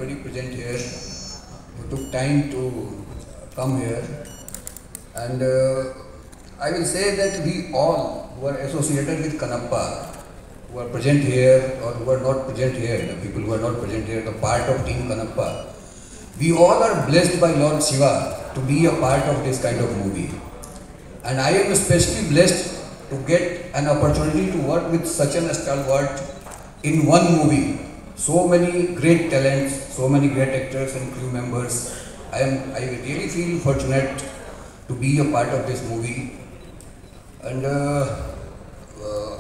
everybody present here who took time to come here. And I will say that we all who are associated with Kannappa, who are present here or who are not present here, the people who are not present here, the part of Team Kannappa, we all are blessed by Lord Shiva to be a part of this kind of movie. And I am especially blessed to get an opportunity to work with such an stalwart in one movie. So many great talents, so many great actors and crew members. I really feel fortunate to be a part of this movie. And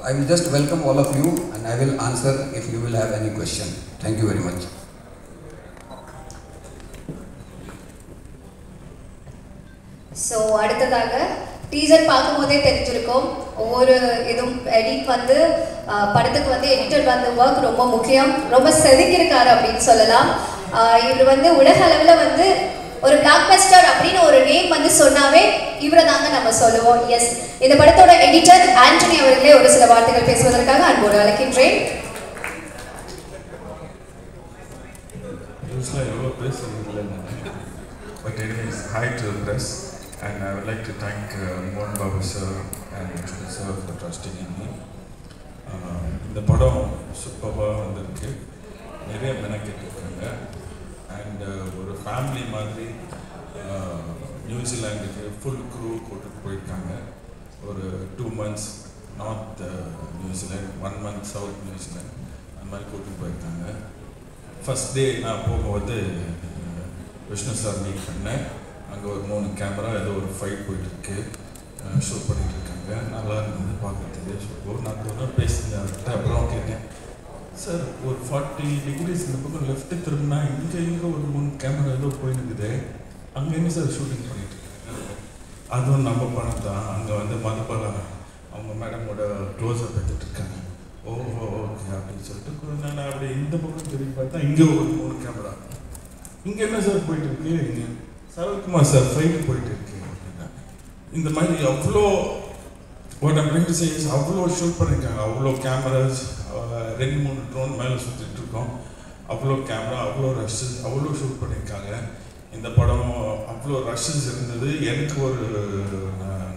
I will just welcome all of you and I will answer if you will have any question. Thank you very much. So, அடுத்ததாக teaser பார்க்கும்போதே தெரிஞ்சிருக்கும் ஒவ்வொரு இதுவும் edit வந்து படத்துக்கு வந்து editor வந்து work ரொம்ப முக்கியம், ரொம்ப செதுக்கியிருக்காரு அப்படின்னு சொல்லலாம். இவர் வந்து உலக அளவில் வந்து ஒரு பிளாக்பஸ்டர் அப்படின்னு ஒரு நேம் வந்து சொன்னாவே இவரை தாங்க நம்ம சொல்லுவோம். எஸ், இந்த படத்தோட எடிட்டர் ஆண்டனி அவர்களே ஒரு சில வார்த்தைகள் பேசுவதற்காக அன்போடு அழைக்கின்றேன். But anyways, hi to the press, and I would like to thank Mohan Babu sir and Vishnu sir for trusting in me. இந்த படம் சூப்பராக வந்திருக்கு, நிறைய மெனக்கெட்டு இருக்காங்க. அண்ட் ஒரு ஃபேமிலி மாதிரி நியூசிலாண்டுக்கு ஃபுல் க்ரூ கூட்டிட்டு போயிருக்காங்க. ஒரு 2 months north New Zealand, 1 month south New Zealand, அந்த மாதிரி கூட்டிட்டு போயிருக்காங்க. ஃபஸ்ட் டே நான் போகும்போது விஷ்ணு சார் மீட் பண்ணேன். அங்கே ஒரு 3 கேமரா, ஏதோ ஒரு ஃபைட் போயிட்டுருக்கு, ஷூட் பண்ணிகிட்டு இருக்காங்க. நல்லா இருந்தது பார்க்குறதுக்கு. ஸோ நான் ஒன்று பேசினேன், அப்புறம் கேட்டேன், சார் ஒரு 40 degrees இந்த பக்கம் லெஃப்ட்டு திரும்பினா இங்கே ஒரு 3 கேமரா ஏதோ போயிருக்குது, அங்கே என்ன சார் ஷூட்டிங் பண்ணிட்டு இருக்காங்க? அதுவும் நம்ம பணம் தான். அங்கே வந்து மதுபாலா அவங்க மேடமோட க்ளோஸப் எடுத்துகிட்டு இருக்காங்க. ஓஹோ ஓகே அப்படின்னு சொல்லிட்டு நான் அப்படி இந்த பக்கம் திரும்பி பார்த்தா இங்கே ஒரு 3 கேமரா, இங்கே என்ன சார் போயிட்டு இருக்கு? இங்கே சரத்குமார் சார் ஃபைட்டு போயிட்டு இருக்கு அப்படின்னா. இந்த மாதிரி அவ்வளோ அவ்வளோ ஷூட் பண்ணியிருக்காங்க. அவ்வளோ கேமராஸ், 2-3 ட்ரோன் மேலே சுற்றிட்டு இருக்கோம். அவ்வளோ கேமரா, அவ்வளோ ரஷ்ஷஸ், அவ்வளோ ஷூட் பண்ணியிருக்காங்க. இந்த படம் அவ்வளோ ரஷ்ஷஸ் இருந்தது. எனக்கு ஒரு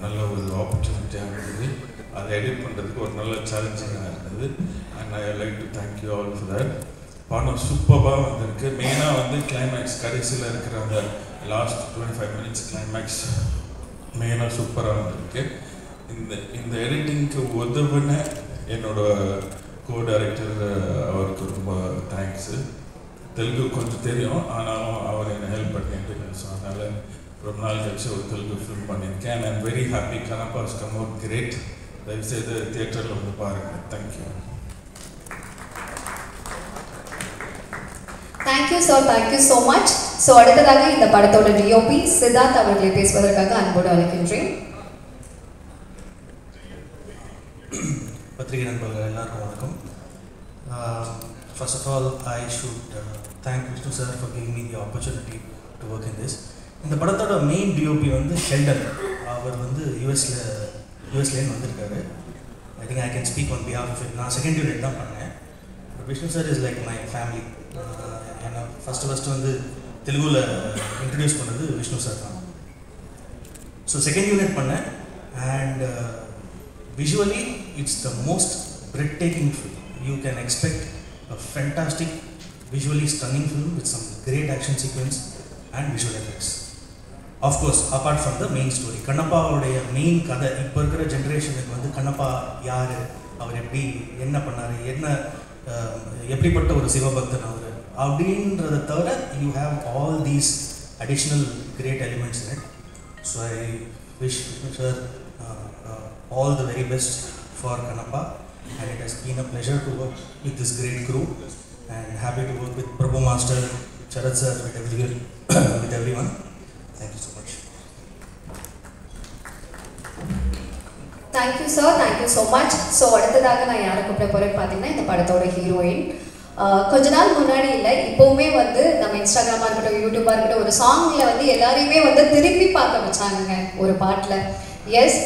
நல்ல ஒரு ஆப்பர்ச்சுனிட்டியாக இருந்தது. அதை எடிட் பண்ணுறதுக்கு ஒரு நல்ல சேலஞ்சிங்காக இருந்தது. And I like to thank you all for that. படம் சூப்பராக வந்திருக்கு. மெயினாக வந்து கிளைமேக்ஸ், கடைசியில் இருக்கிற அந்த லாஸ்ட் 25 minutes கிளைமேக்ஸ் மெயினாக சூப்பராக வந்திருக்கு. இந்த எடிட்டிங்க்கு உதவுன என்னோட கோ டைரக்டர் அவருக்கு ரொம்ப தேங்க்ஸு. தெலுங்கு கொஞ்சம் தெரியும், ஆனாலும் அவர் என்னை ஹெல்ப் பண்ணிட்டு, ஸோ அதனால் ரொம்ப நாள் கழிச்சு ஒரு தெலுங்கு ஃபிலிம் பண்ணியிருக்கேன். And I'm very happy. Kannappa has come out great. தயவுசெய்து தியேட்டரில் வந்து பாருங்கள். Thank you. Thank you sir, thank you so much. So அடுத்ததாக இந்த படத்தோட DOP சித்தார்த் அவர்களை பேசுவதற்காக அன்போடு அழைக்கின்றேன். பத்திரிகை நண்பர்கள் எல்லாருக்கும் வணக்கம். First of all, I should thank Vishnu sir for giving me the opportunity to work in this. இந்த படத்தோட மெயின் DOP வந்து ஷெல்டன். அவர் வந்து யூஎஸ்லேருந்து வந்திருக்காரு. I think I can speak on behalf of it. நான் செகண்ட் யூனிட் தான் பண்ணேன். Vishnu sir is like my family. ஏன்னா first வந்து தெலுங்குல இன்ட்ரடியூஸ் பண்ணது விஷ்ணு சார் தான். ஸோ செகண்ட் யூனிட் பண்ணேன். And visually it's the most breathtaking film. You can expect a fantastic visually stunning film with some great action sequence and visual effects. Of course apart from the main story, கண்ணப்பாவுடைய main கதை. இப்போ இருக்கிற ஜென்ரேஷனுக்கு வந்து கண்ணப்பா யார், அவர் எப்படி என்ன பண்ணார், எப்படிப்பட்ட ஒரு சிவபக்தன் அவர் அப்படின்றத தவிர you have all these additional great elements in it. So I wish sir all the very best for Kannappa, and it has been a pleasure to work with this great crew, and happy to work with Prabhu Master, Charat sir, with everyone. Thank you so much. Thank you sir, thank you so much. So அடுத்ததாக நான் யாரை கூப்பிட போகிறேன்னு பார்த்தீங்கன்னா இந்த படத்தோட heroine. கொஞ்ச நாள் முன்னாடி இல்லை, இப்போவுமே வந்து நம்ம இன்ஸ்டாகிராமாக இருக்கட்டும், யூடியூப்பாக இருக்கட்டும், ஒரு சாங்கில் வந்து எல்லாரையுமே வந்து திரும்பி பார்க்க வச்சாங்க ஒரு பாட்டில். எஸ்,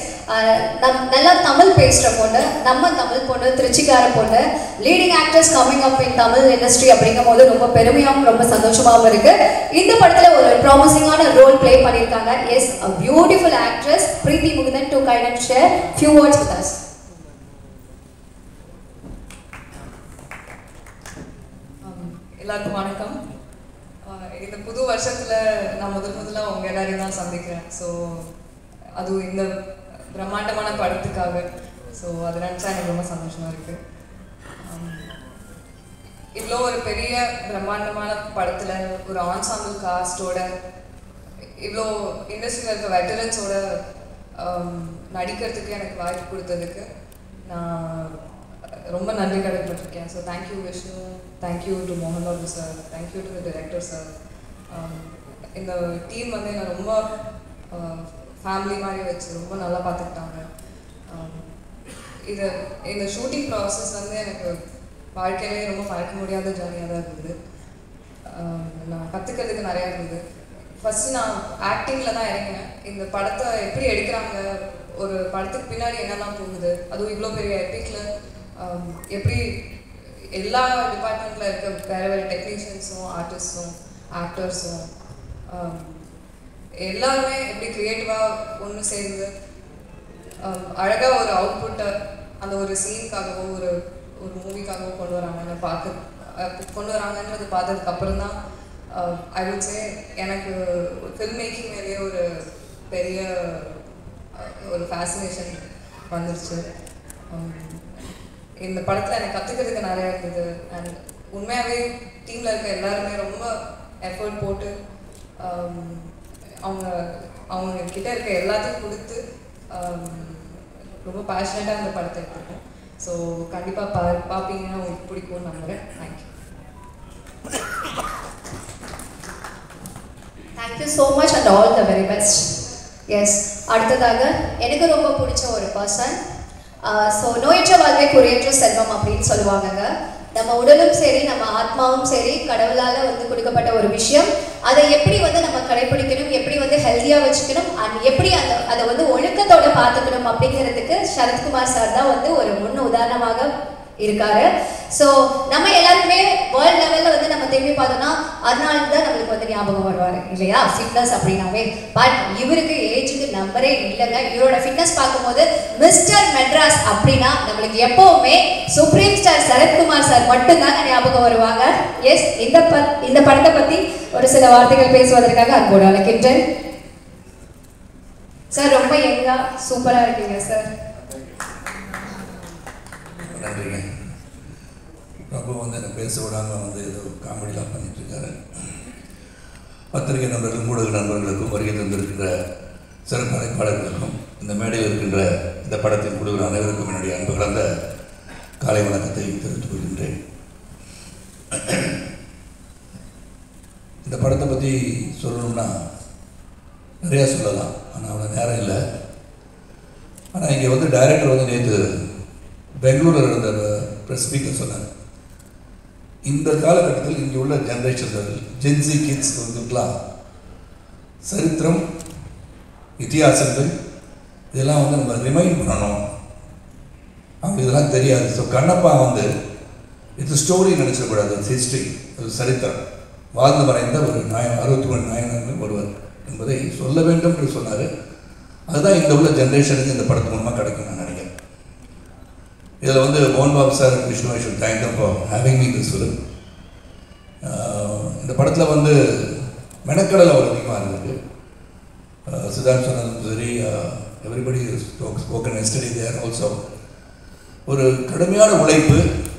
நல்லா தமிழ் பேசுகிற பொண்ணு, நம்ம தமிழ் பொண்ணு, திருச்சிக்கார பொண்ணு, லீடிங் ஆக்டர்ஸ் கம்மிங் அப் இன் தமிழ் இண்டஸ்ட்ரி அப்படிங்கும் போது ரொம்ப பெருமையாகவும் ரொம்ப சந்தோஷமாகவும் இருக்கு. இந்த படத்தில் ஒரு ப்ராமிசிங்கான ரோல் பிளே பண்ணியிருக்காங்க. Yes, a beautiful actress Preethi Mukundan to kind and share few words with us. எல்லாருக்கும் வணக்கம். இந்த புது வருஷத்தில் நான் முதல்ல உங்க எல்லாரையும் தான் சந்திக்கிறேன். ஸோ அதுவும் இந்த பிரம்மாண்டமான படத்துக்காக. ஸோ அது நினச்சா எனக்கு ரொம்ப சந்தோஷமாக இருக்குது. இவ்வளோ ஒரு பெரிய பிரம்மாண்டமான படத்தில் ஒரு ஆன்சாம்பிள் காஸ்டோட இவ்வளோ இண்டஸ்ட்ரியில் இருக்க வெட்டரன்ஸோட நடிக்கிறதுக்கு எனக்கு வாய்ப்பு கொடுத்ததுக்கு நான் ரொம்ப நன்றி கடன்பட்டிருக்கேன். So thank you Vishnu, thank you to Mohan Babu sir, thank you to the director sir. இந்த டீம் வந்து என்னை ரொம்ப ஃபேமிலி மாதிரி வச்சு ரொம்ப நல்லா பார்த்துக்கிட்டாங்க. இந்த ஷூட்டிங் ப்ராசஸ் வந்து எனக்கு வாழ்க்கையிலே ரொம்ப மறக்க முடியாத ஜேர்னியாக தான் இருந்தது. நான் கற்றுக்கிறதுக்கு நிறையா இருந்தது. ஃபஸ்ட்டு நான் ஆக்டிங்கில் தான் இறங்கினேன். இந்த படத்தை எப்படி எடுக்கிறாங்க, ஒரு படத்துக்கு பின்னாடி என்னெல்லாம் போகுது, அதுவும் இவ்வளோ பெரிய எபிக்கில் எப்படி எல்லா டிபார்ட்மெண்ட்டில் இருக்க வேறு வேறு டெக்னீஷியன்ஸும் ஆர்டிஸ்ட்ஸும் ஆக்டர்ஸும் எல்லாருமே எப்படி க்ரியேட்டிவாக ஒன்று சேர்ந்து அழகாக ஒரு அவுட்புட்டை அந்த ஒரு சீனுக்காகவோ ஒரு மூவிக்காகவோ கொண்டு வராங்கன்றது பார்த்ததுக்கப்புறம் தான் ஐ வுட் சே எனக்கு ஃபில்ம் மேக்கிங் மேலேயே ஒரு பெரிய ஒரு ஃபேசினேஷன் வந்துருச்சு. இந்த படத்தில் எனக்கு கற்றுக்கிறதுக்கு நிறையா இருந்தது. அண்ட் உண்மையாகவே டீமில் இருக்க எல்லாருமே ரொம்ப எஃபர்ட் போட்டு அவங்க கிட்ட இருக்க எல்லாத்தையும் கொடுத்து ரொம்ப பேஷனேட்டாக இந்த படத்தை எடுத்துருக்கோம். ஸோ கண்டிப்பாக பார்ப்பீங்கன்னா உங்களுக்கு பிடிக்கும்னு நம்புகிறேன். Thank you. Thank you so much and all the very best. Yes, அடுத்ததாக எனக்கு ரொம்ப பிடிச்ச ஒரு பர்சன். ஸோ நோயற்ற வாழ்வே குறையற்ற செல்வம் அப்படின்னு சொல்லுவாங்கங்க. நம்ம உடலும் சரி, நம்ம ஆத்மாவும் சரி, கடவுளால் வந்து கொடுக்கப்பட்ட ஒரு விஷயம். அதை எப்படி வந்து நம்ம கடைப்பிடிக்கணும், எப்படி வந்து ஹெல்த்தியாக வச்சுக்கணும், அண்ட் எப்படி அதை வந்து ஒழுக்கத்தோட பார்த்துக்கணும் அப்படிங்கிறதுக்கு சரத்குமார் சார் தான் வந்து ஒரு முன் உதாரணமாக இருக்காரு. ஸோ நம்ம எல்லாருமே வேர்ல்ட் லெவலில் வந்து நம்ம திரும்பி பார்த்தோம்னா அதனால தான் நம்மளுக்கு வந்து ஞாபகம் வருவார் இல்லையா, ஃபிட்னஸ் அப்படின்னாவே. பட் இவருக்கு ஏஜுக்கு நம்பரே இல்லைங்க. இவரோட ஃபிட்னஸ் பார்க்கும்போது மிஸ்டர் மெட்ராஸ் அப்படின்னா நம்மளுக்கு எப்போவுமே சுப்ரீம் ஸ்டார் சரத்குமார் சார் மட்டும்தாங்க ஞாபகம் வருவாங்க. எஸ், இந்த படத்தை பற்றி ஒரு சில வார்த்தைகள் பேசுவதற்காக அன்போடு அழைக்கின்றேன். சார் ரொம்ப யங்கா சூப்பராக இருக்கீங்க சார். நன்றிங்க. ரொம்ப வந்து என்னை பேச விடாமல் வந்து ஏதோ காமெடிலாம் பண்ணிகிட்ருக்காரு. பத்திரிகை நண்பர்கள், ஊடக நண்பர்களுக்கும் வருகை தந்திருக்கின்ற சிறப்பு அழைப்பாளர்களுக்கும் இந்த மேடையில் இருக்கின்ற இந்த படத்தின் குழுவின் அனைவருக்கும் என்னுடைய அன்பு கலந்த காலை வணக்கத்தை தெரிவித்துக் கொள்கின்றேன். இந்த படத்தை பற்றி சொல்லணும்னா நிறையா சொல்லலாம், ஆனால் அவ்வளோ நேரம் இல்லை. ஆனால் இங்கே வந்து டைரக்டர் வந்து நேற்று பெங்களூரில் இருந்த ப்ரெஸ் ஸ்பீக்கர் சொன்னார், இந்த காலகட்டத்தில் இங்கே உள்ள ஜென்ரேஷன்கள் ஜென்சி கிட்ஸ் வந்துக்கலாம் சரித்திரம், இதிகாசங்கள் இதெல்லாம் வந்து நம்ம ரிமைண்ட் பண்ணணும், அவங்க இதெல்லாம் தெரியாது. ஸோ கண்ணப்பா வந்து இது ஸ்டோரி நினச்சிடக்கூடாது, அது ஹிஸ்ட்ரி, அது சரித்திரம், வாழ்ந்து மறைந்த ஒரு 63 நாயகர்கள் ஒருவர் என்பதை சொல்ல வேண்டும் என்று சொன்னார். அதுதான் இந்த உள்ள ஜென்ரேஷனுக்கு இந்த படத்து மூலமாக கிடைக்கும் நான் நினைக்கிறேன். இதில் வந்து Mohan Babu sir, Vishnu I should thank them for having me this film. இந்த படத்தில் வந்து மெனக்கடலை ஒரு அதிகமாக இருந்திருக்கு. சித்தார்த் சொன்னதும் சரி, எவ்ரிபடி ஸ்போக்கன் எஸ்டடி தேர் ஆல்சோ. ஒரு கடுமையான உழைப்பு,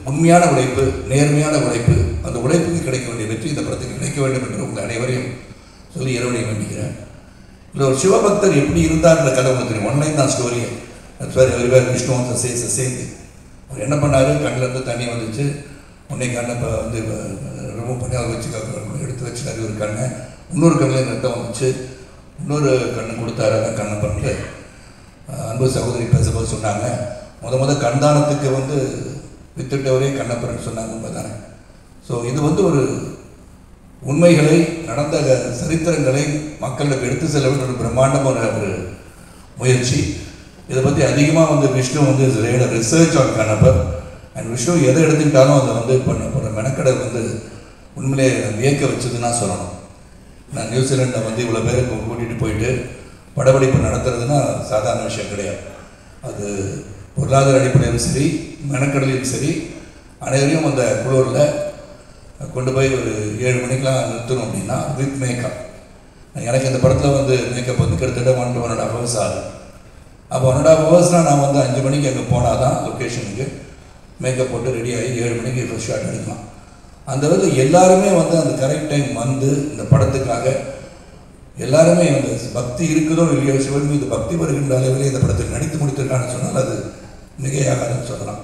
உண்மையான உழைப்பு, நேர்மையான உழைப்பு, அந்த உழைப்புக்கு கிடைக்க வேண்டிய வெற்றி இந்த படத்துக்கு கிடைக்க வேண்டும் என்று உங்கள் அனைவரையும் சொல்லி இறைவனை வேண்டிக்கிறேன். இல்லை ஒரு சிவபக்தர் எப்படி இருந்தார்ன்ற கதை உங்களுக்கு தெரியும். ஒன்லைன் தான் ஸ்டோரியை. அது வேறு எவ்ரிவேர் விஷ்ணு வந்து சேர்ந்து அவர் என்ன பண்ணார், கண்ணிலேருந்து தண்ணி வந்துச்சு, உன்னை கண்ணை இப்போ வந்து ரிமூவ் பண்ணி அதை வச்சு எடுத்து வச்சுட்டாரு ஒரு கண்ணை. இன்னொரு கண்ணில் ரத்தம் வந்துச்சு, இன்னொரு கண்ணு கொடுத்தாரு, அதான் கண்ணை பண்ணிட்டு அன்பு சகோதரி பேசும்போது சொன்னாங்க, முத கண்தானத்துக்கு வந்து வித்துட்டவரே கண்ணப்பரன்னு சொன்னாங்க. உண்மை தானே. ஸோ இது வந்து ஒரு உண்மைகளை, நடந்த சரித்திரங்களை மக்களுக்கு எடுத்து செல்ல வேண்டும் ஒரு பிரம்மாண்டமான முயற்சி. இதை பற்றி அதிகமாக வந்து விஷ்ணு வந்து research on Kannappar. And Vishnu எதை எடுத்துக்கிட்டாலும் அதை வந்து பண்ண போகிற மெனக்கடை வந்து உண்மையிலே வியக்க வச்சதுன்னா சொல்லணும். நான் நியூசிலாண்டில் வந்து இவ்வளோ பேரை கூட்டிகிட்டு போயிட்டு படப்பிடிப்பு நடத்துறதுன்னா சாதாரண விஷயம் கிடையாது. அது பொருளாதார அடிப்படையிலும் சரி, மெனக்கடலையும் சரி, அனைவரையும் அந்த குளூரில் கொண்டு போய் ஒரு 7 மணிக்கெலாம் நிறுத்தணும் அப்படின்னா வித் மேக்கப். எனக்கு இந்த படத்தில் வந்து மேக்கப் வந்து கிட்டத்தட்ட 1 to 1.5 hours ஆகும். அப்போ 1.5 ஹவர்ஸ்னால் நான் வந்து 5 மணிக்கு அங்கே போனால் தான் லொக்கேஷனுக்கு மேக்கப் போட்டு ரெடி ஆகி 7 மணிக்கு ஃபர்ஸ்ட் ஷாட் எடுக்கலாம். அந்த விதத்தில் எல்லாருமே வந்து அந்த கரெக்ட் டைம் வந்து இந்த படத்துக்காக எல்லாருமே வந்து பக்தி இருக்குதோ இல்லையோ, சிவன் மீது பக்தி வருகின்ற அளவிலே இந்த படத்தில் நடித்து முடித்திருக்கான்னு சொன்னால் அது மிகையாகாதுன்னு சொல்லலாம்.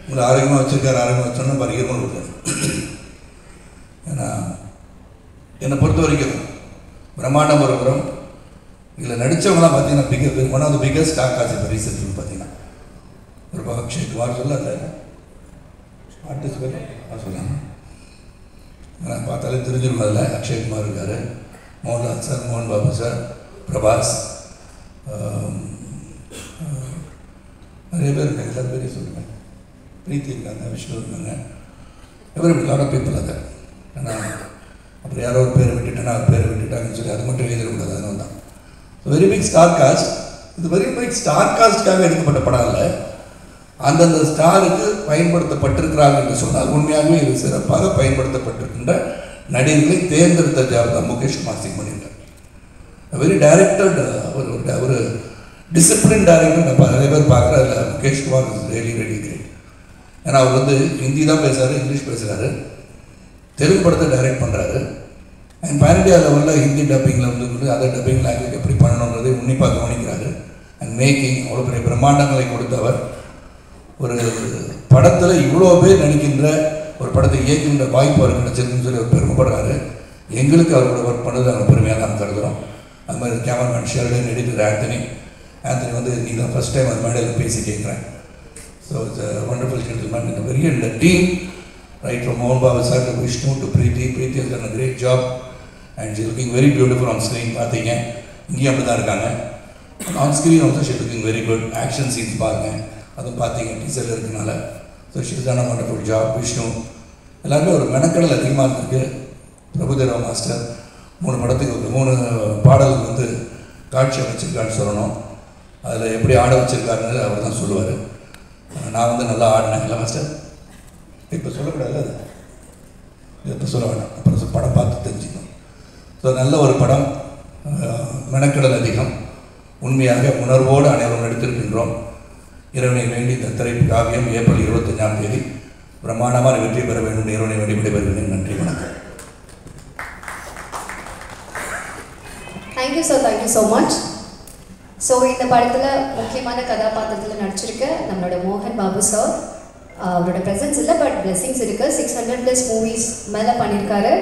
உங்களை ஆரோக்கியமாக வச்சுருக்காரு பாரு இருமல் விடுறாரு. ஏன்னா என்னை பொறுத்த வரைக்கும் பிரம்மாண்டம் ஒரு புறம் இதில் நடித்தவங்களாம் பார்த்தீங்கன்னா one of the biggest star cast இப்போ ரீசெண்ட் பார்த்தீங்கன்னா ஒரு அக்ஷய் குமார் சொல்ல அந்த ஆர்டிஸ்ட் பேர் சொன்னாங்க. நான் பார்த்தாலே தெரிஞ்சிருக்கும். அதில் அக்ஷய் குமார் இருக்கார், மோகன்லால் சார், மோகன் பாபு சார், பிரபாஸ், நிறைய பேர் இருக்காங்க. எல்லாரும் பேரையும் சொல்லுவேன். பிரீத்தி இருக்காங்க, விஷ்ணு இருக்காங்க, எவரி லாட் ஆஃப் பீப்புள் அதை. ஏன்னா அப்புறம் யாரோ ஒரு பேரை விட்டுட்டேன்னா அவர் பேரை விட்டுட்டாங்கன்னு சொல்லி அது மட்டும் எழுதிடக்கூடாது. அதனால தான் வெரி பிக் ஸ்டார் காஸ்ட். இது வெரி பிக் ஸ்டார் காஸ்ட்டுக்காக எடுக்கப்பட்ட படம் இல்லை, அந்தந்த ஸ்டாருக்கு பயன்படுத்தப்பட்டிருக்கிறாங்க என்று சொன்னால் உண்மையாகவே இது சிறப்பாக பயன்படுத்தப்பட்டிருக்கின்ற நடிகர்களை தேர்ந்தெடுத்த ஜாப் தான் முகேஷ் குமார் சிங் பண்ணியிருக்கார். வெரி டைரக்டட், ஒரு டிசிப்ளின் டைரக்டர். நான் நிறைய பேர் பார்க்குறேன். அதில் Mukesh Kumar is really very great. ஏன்னா அவர் வந்து ஹிந்தி தான் பேசுகிறாரு, இங்கிலீஷ் பேசுகிறாரு, தெலுங்கு படத்தை டைரக்ட் பண்ணுறாரு. அண்ட் பேன் இண்டியா லெவலில் ஹிந்தி டப்பிங்கில் வந்து அதர் டப்பிங் லாங்குவேஜ் எப்படி பண்ணணுன்றதை உன்னிப்பாக கவனிக்கிறாரு. அண்ட் மேக்கிங் அவ்வளோ பெரிய பிரம்மாண்டங்களை கொடுத்தவர். ஒரு படத்தில் இவ்வளோ பேர் நடிக்கின்ற ஒரு படத்தை இயக்குகின்ற வாய்ப்பு அவர் கிடைச்சிருக்குன்னு சொல்லி அவர் பெருமைப்படுறாரு. எங்களுக்கு அவரோட ஒர்க் பண்ணது அவங்க பெருமையாக தான் கருதுகிறோம். அது மாதிரி கேமராமேன் ஷெர்டன், எடிட்டர் ஆந்தனி வந்து நீ தான் ஃபஸ்ட் டைம் அது மேடையில் பேசி கேட்குறேன். So it's wonderful gentleman. இந்த வெரி இந்த டீம் ரைட் ஃப்ரம் மோகன் Babu sir to Vishnu to Preethi has done a great job and she is looking very beautiful on screen. பார்த்தீங்க இங்கேயும் அப்படி தான் இருக்காங்க. On screen also she is looking very good. Action scenes பாருங்கள், அதுவும் பார்த்தீங்க டீசரில் இருக்கனால. So she has done a wonderful job. Vishnu எல்லாருமே ஒரு மெனக்கடல் அதிகமாக இருந்திருக்கு. பிரபுதேவா மாஸ்டர் 3 படத்துக்கு 3 பாடல் வந்து காட்சி அமைச்சிருக்கான்னு சொல்லணும். அதில் எப்படி ஆட வச்சுருக்காருன்னு அவர் தான் சொல்லுவார். நான் வந்து நல்லா ஆடினேன். இல்லை மாஸ்டர் இப்போ சொல்லக்கூடாது, அது இப்போ சொல்ல வேண்டாம், அப்புறம் படம் பார்த்து தெரிஞ்சுக்கணும். ஸோ நல்ல ஒரு படம், மெனக்கடல் அதிகம், உண்மையாக உணர்வோடு அனைவரும் நடித்திருக்கின்றோம். இறைவனை வேண்டி இந்த திரைக்காவியம் ஏப்ரல் 25ஆம் தேதி பிரம்மாண்டமான வெற்றி பெற வேண்டும். இறைவனை வேண்டி விடைபெறுகிறேன். நன்றி, வணக்கம். Thank you sir, thank you so much. So இந்த படத்தில் முக்கியமான கதாபாத்திரத்தில் நடிச்சிருக்க நம்மளோட மோகன் பாபு சார், அவரோட ப்ரெசன்ஸ் இல்லை பட் பிளெஸிங்ஸ் இருக்குது. 600+ மூவிஸ் மேலே பண்ணியிருக்காரு.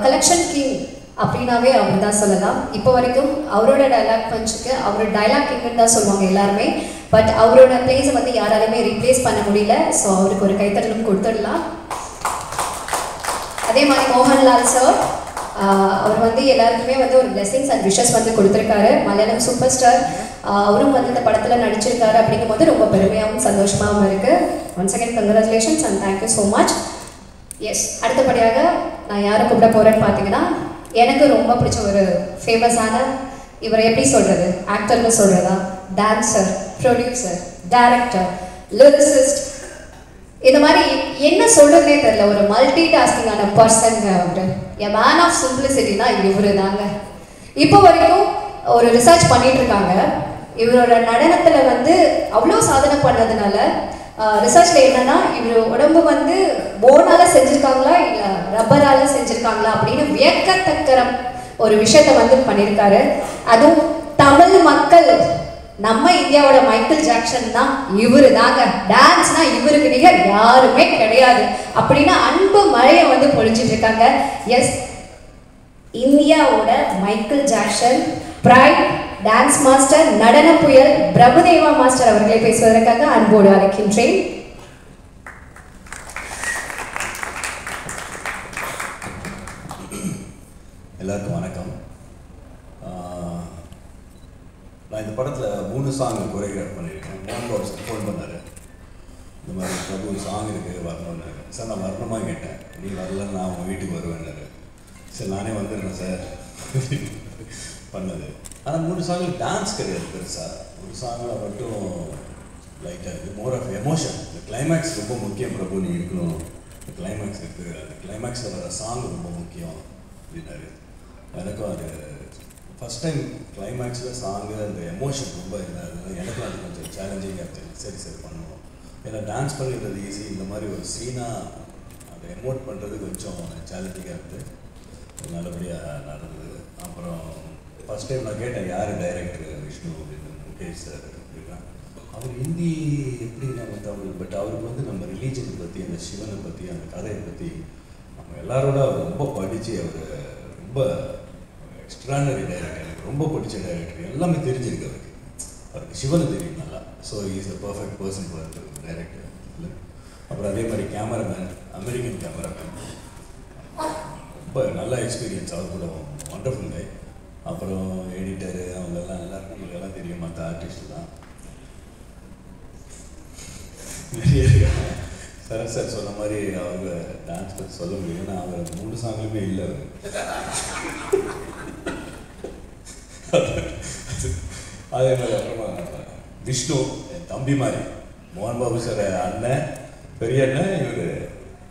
கலெக்ஷன் கிங் அப்படின்னாவே அவர் தான் சொல்லலாம். இப்போ வரைக்கும் அவரோட டைலாக் பஞ்சுக்கு அவர் டைலாக் கிங்னு தான் சொல்லுவாங்க எல்லாருமே. பட் அவரோட பிளேஸை வந்து யாராலுமே ரீப்ளேஸ் பண்ண முடியல. ஸோ அவருக்கு ஒரு கைத்தட்டலும் கொடுத்துடலாம். அதே மாதிரி மோகன்லால் சார், அவர் வந்து எல்லாருக்குமே வந்து ஒரு பிளெஸிங்ஸ் அண்ட் விஷஸ் வந்து கொடுத்துருக்காரு. மலையாளம் சூப்பர் ஸ்டார், அவரும் வந்து இந்த படத்தில் நடிச்சிருக்காரு. அப்படிங்கும் போது ரொம்ப பெருமையாகவும் சந்தோஷமாகவும் இருக்குது. Once again congratulations and thank you so much. Yes, அடுத்தபடியாக நான் யாரை கூப்பிட போகிறேன்னு பார்த்தீங்கன்னா, எனக்கு ரொம்ப பிடிச்ச ஒரு ஃபேமஸான, இவரை எப்படி சொல்கிறது, ஆக்டர்னு சொல்கிறதா, டான்ஸர், ப்ரொடியூசர், டைரக்டர், லிரிசிஸ்ட், இந்த மாதிரி என்ன சொல்கிறதுனே தெரியல, ஒரு மல்டி டாஸ்கிங்கான பர்சன் அவர். எ மேன் ஆஃப் சிம்பிளிசிட்டினா இவர் தாங்க. இப்போ வரைக்கும் ஒரு ரிசர்ச் பண்ணிட்டு இருக்காங்க. இவரோட நடனத்தில் வந்து அவ்வளோ சாதனை பண்ணதுனால ரிசர்ச்சில் என்னன்னா, இவர் உடம்பு வந்து போனால் செஞ்சுருக்காங்களா இல்லை ரப்பரால் செஞ்சுருக்காங்களா அப்படின்னு வியக்கத்தக்கிற ஒரு விஷயத்தை வந்து பண்ணியிருக்காரு. அதுவும் தமிழ் மக்கள், நம்ம இந்தியாவோட மைக்கேல் ஜாக்சன் தான் இவரு தாங்க. டான்ஸ்னா இவருக்கு நிகர் யாருமே கிடையாது அப்படின்னு அன்பு மழையை வந்து பொழிஞ்சிட்டு இருக்காங்க. எஸ், இந்தியாவோட Michael Jackson pride dance master, நடன புயல் பிரபுதேவா மாஸ்டர் அவர்களை பேசுவதற்காக அன்போடு அழைக்கின்றேன். எல்லாருக்கும் வணக்கம். நான் இந்த படத்தில் 3 சாங் கொரியோகிராஃப் பண்ணியிருக்கேன். மோகன் பாபு ஃபோன் பண்ணார், இந்த மாதிரி பிரபு சாங் இருக்குது வரணுன்னாரு. சார் நான் வரணுமா கேட்டேன். நீ வரலன்னு நான் உங்கள் வீட்டுக்கு வருவேன்னாரு. சரி நானே வந்துடுறேன் சார் பண்ணது. ஆனால் 3 சாங்கில் டான்ஸ் கிடையாது பெருசாக. ஒரு சாங்கில் மட்டும் லைட்டாக இருக்குது, மோர் ஆஃப் எமோஷன். இந்த கிளைமேக்ஸ் ரொம்ப முக்கியம் பிரபு, நீ இருக்கணும், இந்த கிளைமேக்ஸ் இருக்குது, அந்த கிளைமேக்ஸில் வர சாங் ரொம்ப முக்கியம் அப்படின்னாரு. எனக்கும் அது ஃபஸ்ட் டைம் கிளைமேக்ஸில் சாங்கு அந்த எமோஷன் ரொம்ப இதாக, எனக்கும் அது கொஞ்சம் சேலஞ்சிங்காக இருந்துச்சு. சரி சரி பண்ணுவோம், ஏன்னா டான்ஸ் பண்ணிடுறது ஈஸி, இந்த மாதிரி ஒரு சீனாக அதை எமோட் பண்ணுறது கொஞ்சம் சேலஞ்சிங்காக இருக்குது. நல்லபடியாக நடந்தது. அப்புறம் ஃபஸ்ட் டைம் நான் கேட்டேன் யார் டைரக்டர் விஷ்ணு அப்படின்னு, முகேஷ் சார் அப்படின்னா. அவர் ஹிந்தி எப்படி நம்ம தமிழ், பட் அவருக்கு வந்து நம்ம ரிலீஜனை பற்றி, அந்த சிவனை பற்றி, அந்த கதையை பற்றி நம்ம எல்லாரோட அவர் ரொம்ப படித்து, அவர் ரொம்ப எக்ஸ்ட்ரானரி டைரக்டர், எனக்கு ரொம்ப பிடிச்ச டைரக்டர். எல்லாமே தெரிஞ்சிருக்கு அவருக்கு, அவருக்கு சிவனை தெரியும் நல்லா. So is the perfect person for director. அப்புறம் அதே மாதிரி கேமராமேன், அமெரிக்கன் கேமராமேன், ரொம்ப நல்ல எக்ஸ்பீரியன்ஸ், அவர் கூட வண்டர்ஃபுல் கை. அப்புறம் எடிட்டரு அவங்கெல்லாம் எல்லாருக்கும் நம்மளுக்கெல்லாம் தெரியும், மற்ற ஆர்டிஸ்ட் தான் நிறைய இருக்காங்க. சரண் சார் சொன்ன மாதிரி அவங்க டான்ஸ் பற்றி சொல்ல முடியும், ஏன்னா அவர் 3 சாங்லுமே இல்லை அவர். அதே மாதிரி அப்புறமா விஷ்ணு என் தம்பி மாதிரி, மோகன் பாபு சார் அண்ணன், பெரிய அண்ணன், இவர்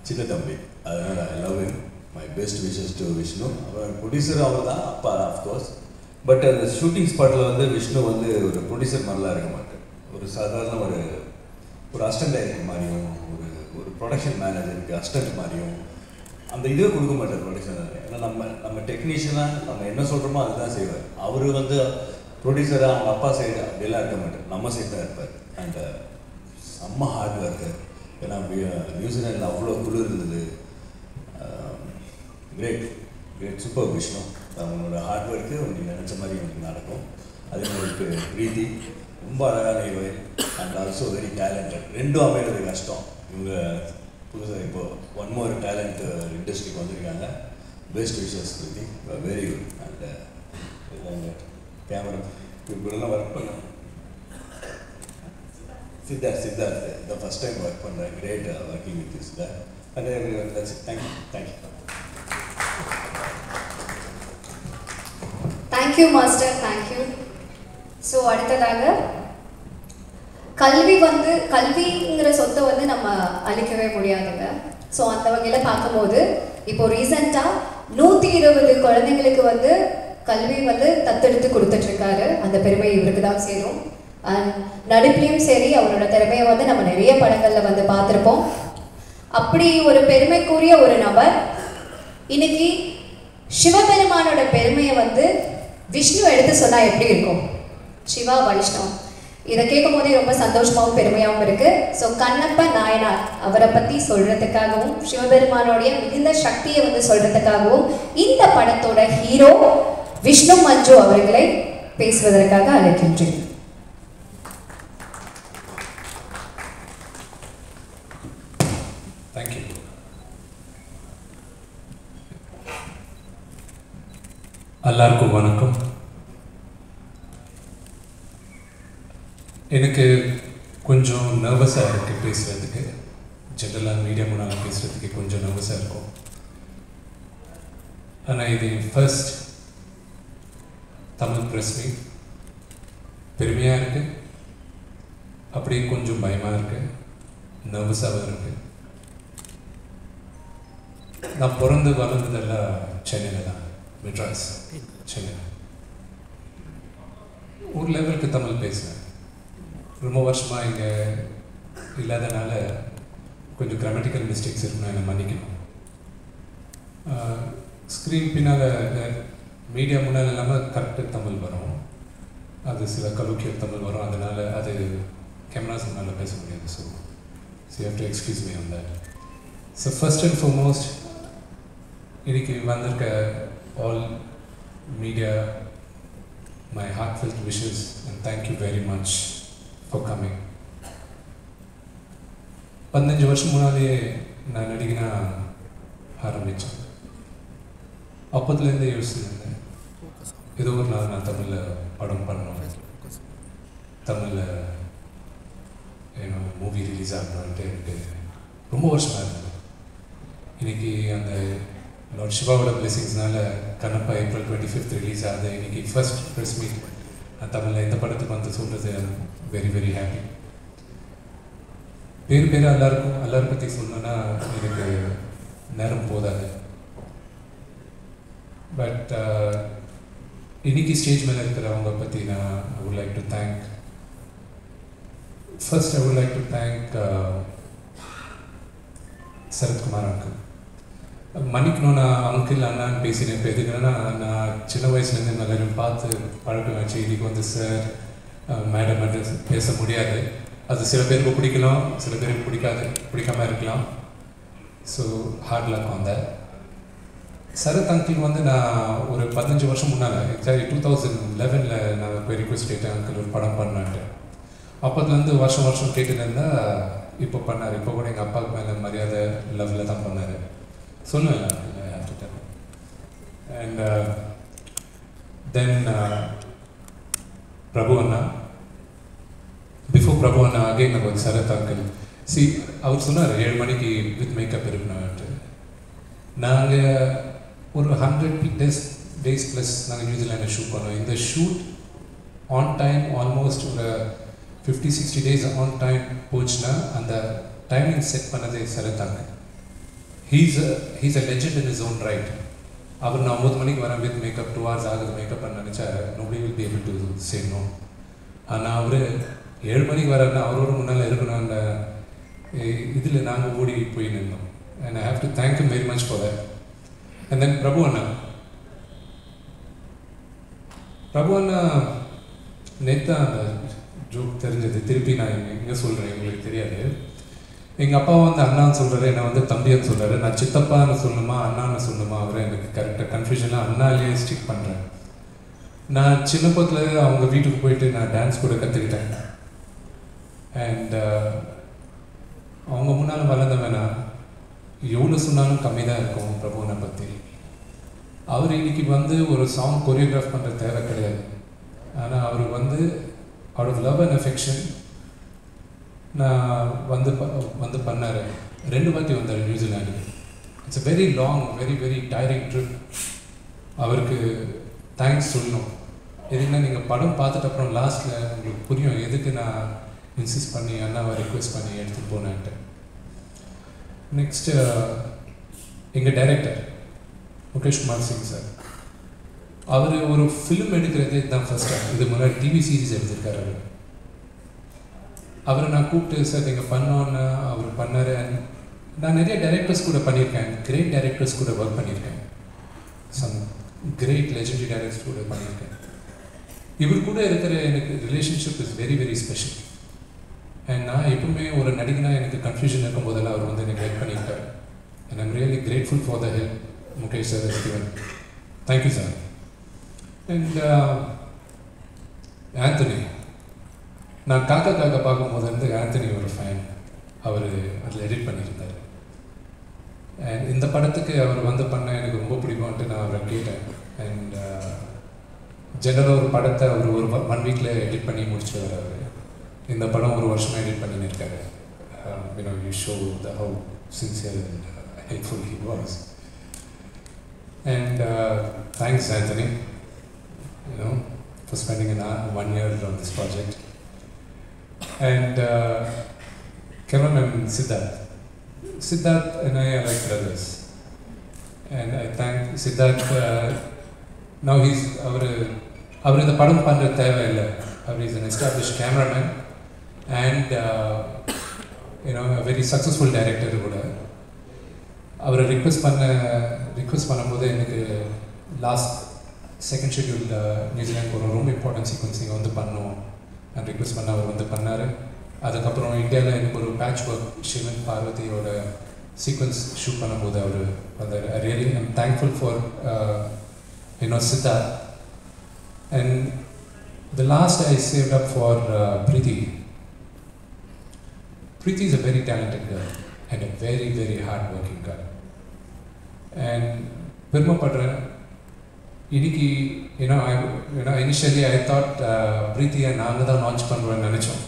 சின்ன தம்பி. அதனால் I love him, my best wishes to Vishnu. அப்புறம் ப்ரொடியூசர் அவர் தான், அப்பா ஆஃப்கோர்ஸ். பட் அந்த ஷூட்டிங் ஸ்பாட்டில் வந்து விஷ்ணு வந்து ஒரு ப்ரொடியூசர் மாதிரிலாம் இருக்க மாட்டேன். ஒரு சாதாரண ஒரு அசிஸ்டன்ட் டைரக்டர் மாதிரியும், ஒரு ப்ரொடக்ஷன் மேனேஜருக்கு அசிஸ்டன்ட் மாதிரியும் அந்த இதுவே கொடுக்க மாட்டார் ப்ரொடக்ஷன். ஏன்னா நம்ம டெக்னீஷியனாக நம்ம என்ன சொல்கிறோமோ அதுதான் செய்வார். அவர் வந்து ப்ரொடியூசராக அவங்க அப்பா சைடு அப்படிலாம் இருக்க மாட்டார், நம்ம சைடு தான் இருப்பார். அண்ட் செம்ம ஹார்ட் ஒர்க்கு. ஏன்னா நியூசிலாண்டில் அவ்வளோ குளிர் இருந்தது. Great great super Vishnu. அவங்களோட ஹார்ட் ஒர்க்கு உங்களுக்கு நினச்ச மாதிரி உங்களுக்கு நடக்கும். அதே மாதிரி பிரீத்தி ரொம்ப அழகான heroine and also very talented. ரெண்டும் அமைகிறது கஷ்டம். இவங்க புதுசாக இப்போது ஒன் மோர் டேலண்ட் இண்டஸ்ட்ரிக்கு வந்திருக்காங்க. Best wishes Preethi, very good. And camera இப்படிலாம் ஒர்க் பண்ணேன். Siddharth the first time work பண்ணுறேன். Great working with this sir. And thank you. Thank you master, thank you. So அடுத்ததாக கல்விங்கிற சொத்தை வந்து நம்ம அழிக்கவே முடியாதுங்க. ஸோ அந்த வகையில் பார்க்கும்போது இப்போ ரீசெண்டாக 120 குழந்தைங்களுக்கு வந்து கல்வி வந்து தத்தெடுத்து கொடுத்துட்ருக்காரு. அந்த பெருமை இவருக்கு தான் சேரும். அண்ட் நடிப்புலையும் சரி, அவரோட திறமையை வந்து நம்ம நிறைய படங்களில் வந்து பார்த்துருப்போம். அப்படி ஒரு பெருமைக்குரிய ஒரு நபர் இன்னைக்கு சிவபெருமானோட பெருமையை வந்து விஷ்ணு எடுத்து சொன்னால் எப்படி இருக்கும்? சிவா வைஷ்ணவ், இதை கேட்கும் போதே ரொம்ப சந்தோஷமாகவும் பெருமையாகவும் இருக்கு. ஸோ கண்ணப்ப நாயனார் அவரை பற்றி சொல்றதுக்காகவும், சிவபெருமானோடைய மிகுந்த சக்தியை வந்து சொல்றதுக்காகவும் இந்த படத்தோட ஹீரோ விஷ்ணு மஞ்சு அவர்களை பேசுவதற்காக அழைக்கின்றேன். தேங்க்யூ. எல்லாருக்கும் வணக்கம். எனக்கு கொஞ்சம் நர்வஸாக இருக்குது பேசுகிறதுக்கு. ஜென்ரலாக மீடியா முன்னால் பேசுகிறதுக்கு கொஞ்சம் நர்வஸாக இருக்கும். ஆனால் இது ஃபர்ஸ்ட் தமிழ் ப்ரெஸ் மீட். பெருமையாக இருக்குது, அப்படியே கொஞ்சம் பயமாக இருக்குது, நர்வஸாகவும் இருக்குது. நான் பிறந்து வளர்ந்ததெல்லாம் சென்னையில் தான், மெட்ராஸ், சென்னை. ஒரு லெவலுக்கு தமிழ் பேசுவேன். ரொம்ப வருஷமாக இங்கே இல்லாதனால கொஞ்சம் கிராமட்டிக்கல் மிஸ்டேக்ஸ் இருக்குன்னு என்னை மன்னிக்கணும். ஸ்க்ரீன் பின்னால் மீடியா முன்னால் இல்லாமல் கரெக்டாக தமிழ் வரும், அது சில கலோக்கியல் தமிழ் வரும், அதனால் அது கேமராஸ் முன்னால் பேச முடியாது. So you have to excuse me on that. So first and foremost இன்னைக்கு வந்திருக்க all media, my heartfelt wishes and thank you very much for coming. 15 வருஷம் முன்னாலே நான் நடிகனா ஆரம்பித்தேன். அப்போதுலேருந்தே யோசிச்சிருந்தேன், ஏதோ ஒரு நாள் நான் தமிழில் படம் பண்ணணும். தமிழில் மூவி ரிலீஸ் ஆகணுன்ட்டு எனக்கு ரொம்ப வருஷமாக இருந்தது. இன்றைக்கி அந்த லார்ட் சிவாவோட பிளெஸிங்ஸ்னால கண்ணப்பா April 25th ரிலீஸ் ஆகுது. இன்றைக்கி ஃபர்ஸ்ட் ப்ரெஸ் மீட் நான் தமிழில் இந்த படத்துக்கு வந்து சொல்கிறது வெரி வெரி ஹாப்பி. பேர் எல்லாரும் பற்றி சொல்லணுன்னா எனக்கு நேரம் போதாது. பட் இன்னைக்கு ஸ்டேஜ் மேலே இருக்கிறவங்க பற்றி நான் I would like to thank. First I would like to thank Sarathkumar uncle. மன்னிக்கணும், நான் அங்கிள் அண்ணான்னு பேசினேன். இப்போ எதுக்குன்னா நான் சின்ன வயசுலேருந்து எல்லாரும் பார்த்து பழக்கம் வச்சு இதுக்கு வந்து சார் மேடம் வந்து பேச முடியாது. அது சில பேருக்கு பிடிக்கலாம், சில பேருக்கு பிடிக்காமல் இருக்கலாம். So hard luck on that. Sarath uncle வந்து நான் ஒரு 15 வருஷம் முன்னால் எக்ஸாக்ட்லி 2011 நான் போய் ரிக்வெஸ்ட் கேட்டேன், அங்கிள் ஒரு படம் பண்ணான்ட்டு. அப்போதுலேருந்து வருஷம் கேட்டுட்டு இருந்தால் இப்போ பண்ணார். இப்போ கூட எங்கள் அப்பாவுக்கு மேலே மரியாதை லவ்வில் தான் பண்ணார். சொல்லுவேன் and then Prabhu Anna. Before Prabhu Anna again நம்ம சரத் அங்கிள். அவர் சொன்னார் 7 மணிக்கு வித் மேக்கப் இருக்கணும்ட்டு. நாங்கள் ஒரு 100 days ப்ளஸ் நாங்கள் நியூசிலாண்டில் ஷூட் பண்ணோம். இந்த ஷூட் ஆன் டைம் ஆல்மோஸ்ட் ஒரு 50-60 days ஆன் டைம் போச்சுன்னா அந்த டைமிங் செட் பண்ணதே Sarath uncle. He's a legend in is own right. அவர் நான் 9 மணிக்கு வரேன் வித் மேக்கப் 2 hours ஆகுது மேக்கப் பண்ண நினச்சா nobody will be able to say no. ஆனால் அவர் 7 மணிக்கு வரேன்னா அவரோட முன்னால் இருக்கணும். அந்த இதில் நாங்கள் ஓடி போய் நின்றோம். And I have to thank him very much for that. And then Prabhu Anna நேற்று அந்த ஜோக் தெரிஞ்சது. திருப்பி நான் எங்கே சொல்கிறேன் உங்களுக்கு தெரியாது. எங்கள் அப்பா வந்து அண்ணான்னு சொல்கிறாரு, என்னை வந்து தம்பின்னு சொல்கிறாரு. நான் சித்தப்பான்னு சொல்லணுமா அண்ணான்னு சொல்லணுமா அவரை எனக்கு கரெக்டாக கன்ஃபியூஷனாக அண்ணாலேயே ஸ்டிக் பண்ணுறேன். நான் சின்ன பக்கத்தில் அவங்க வீட்டுக்கு போயிட்டு நான் டான்ஸ் கூட கற்றுக்கிட்டேன். அண்ட் அவங்க முன்னால் வளர்ந்தவனா எவ்வளோ சொன்னாலும் கம்மி தான் இருக்கும் பிரபுவனை பற்றி. அவர் இன்னைக்கு வந்து ஒரு சாங் கொரியோகிராஃப் பண்ணுற தேவை கிடையாது. ஆனால் அவர் வந்து out of love and affection நான் வந்து பண்ணார். 2 வாட்டி வந்தார் நியூசிலாண்டுக்கு. It's a very long very tiring trip. அவருக்கு தேங்க்ஸ் சொல்லணும். எதுக்குன்னா நீங்கள் படம் பார்த்துட்டு அப்புறம் லாஸ்ட்டில் உங்களுக்கு புரியும் எதுக்கு நான் இன்சிஸ்ட் பண்ணி அண்ணாவை ரிக்வெஸ்ட் பண்ணி எடுத்துகிட்டு போனேன்ட்டு. நெக்ஸ்ட்டு எங்கள் டைரக்டர் முகேஷ் குமார் சிங் சார். அவர் ஒரு ஃபிலிம் எடுக்கிறதே இதுதான் ஃபர்ஸ்ட் டைம். இது முன்னாடி டிவி சீரிஸ் எடுத்திருக்காரு. அவரை நான் கூப்பிட்டு சார் நீங்கள் பண்ணோன்னு அவர் பண்ணார். நான் நிறைய டைரக்டர்ஸ் கூட பண்ணியிருக்கேன், கிரேட் டைரக்டர்ஸ் கூட ஒர்க் பண்ணியிருக்கேன், சம் கிரேட் லெஜெண்டரி டைரக்டர்ஸ் கூட பண்ணியிருக்கேன். இவர் கூட இருக்கிற எனக்கு relationship is very special. And நான் எப்பவுமே ஒரு நடிகனாக எனக்கு கன்ஃபியூஷன் இருக்கும் போதெல்லாம் அவர் வந்து எனக்கு ஹெல்ப் பண்ணியிருக்காரு. And I'm really grateful for the help Mukesh sir has given. Thank you sir. And Anthony, நான் காக்கா பார்க்கும்போது வந்து ஆந்தனி ஒரு ஃபேன். அவர் அதில் எடிட் பண்ணியிருந்தார். அண்ட் இந்த படத்துக்கு அவர் வந்து பண்ண எனக்கு ரொம்ப பிடிக்கும்ன்ட்டு நான் அவரை கேட்டேன். அண்ட் ஜெனரலாக ஒரு படத்தை அவர் ஒரு 1 வீக்கில் எடிட் பண்ணி முடிச்சுட்டு வர்றாரு. இந்த படம் ஒரு வருஷமாக எடிட் பண்ணின்னு இருக்காரு. You show how sincere and helpful he was. And thanks Anthony, for spending 1 year on this project. And cameraman Siddharth and I are like brothers. And I thank Siddharth. Now he's அவர் இந்த படம் பண்ணுற தேவையில்லை. அவர் is an established cameraman and a very successful director கூட. அவரை request பண்ணும்போது எனக்கு last second schedule New Zealand போகிற ரொம்ப இம்பார்ட்டன்ட் சீக்வன்ஸ் நீங்கள் வந்து பண்ணணும் நான் ரிக்வெஸ்ட் பண்ண அவர் வந்து பண்ணார். அதுக்கப்புறம் இந்தியாவில் எனக்கு ஒரு பேட்ச் ஒர்க் சிவன் பார்வதியோட சீக்வன்ஸ் ஷூட் பண்ணும்போது அவர் வந்தார். I really I'm thankful for Siddharth. And the last I saved up for Preeti. Preeti is a very talented girl and a very hard-working girl. And பெருமைப்படுறேன். இன்னைக்கு initially I thought Preeti and நாங்க தான் launch பண்ணுவேன்னு நினைச்சோம்.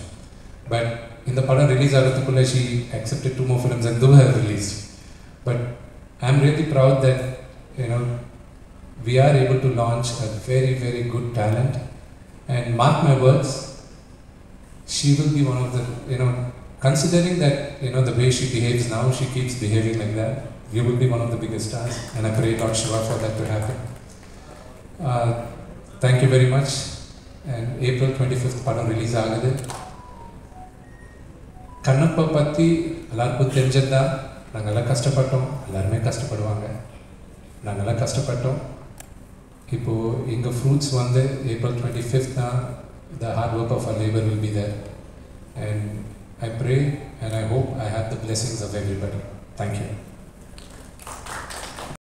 But இந்த படம் release ஆகிறதுக்குள்ள she accepted 2 more films and those have released. But I'm really proud that we are able to launch a very, very good talent, and mark my words, she will be one of the, considering that, the way she behaves now, she keeps behaving like that, you will be one of the biggest stars, and I pray Lord Shiva for that to happen. Thank you very much, and April 25th padam release ஆகுது. கண்ணப்பா பற்றி எல்லாருக்கும் தெரிஞ்சதா, நாங்கள்லாம் கஷ்டப்பட்டோம், எல்லாருமே கஷ்டப்படுவாங்க, நாங்கள்லாம் கஷ்டப்பட்டோம். இப்போது எங்கள் ஃப்ரூட்ஸ் வந்து April 25th தான், the hard work of our labor will be there, and I pray and I hope I have the blessings of everybody. Thank you.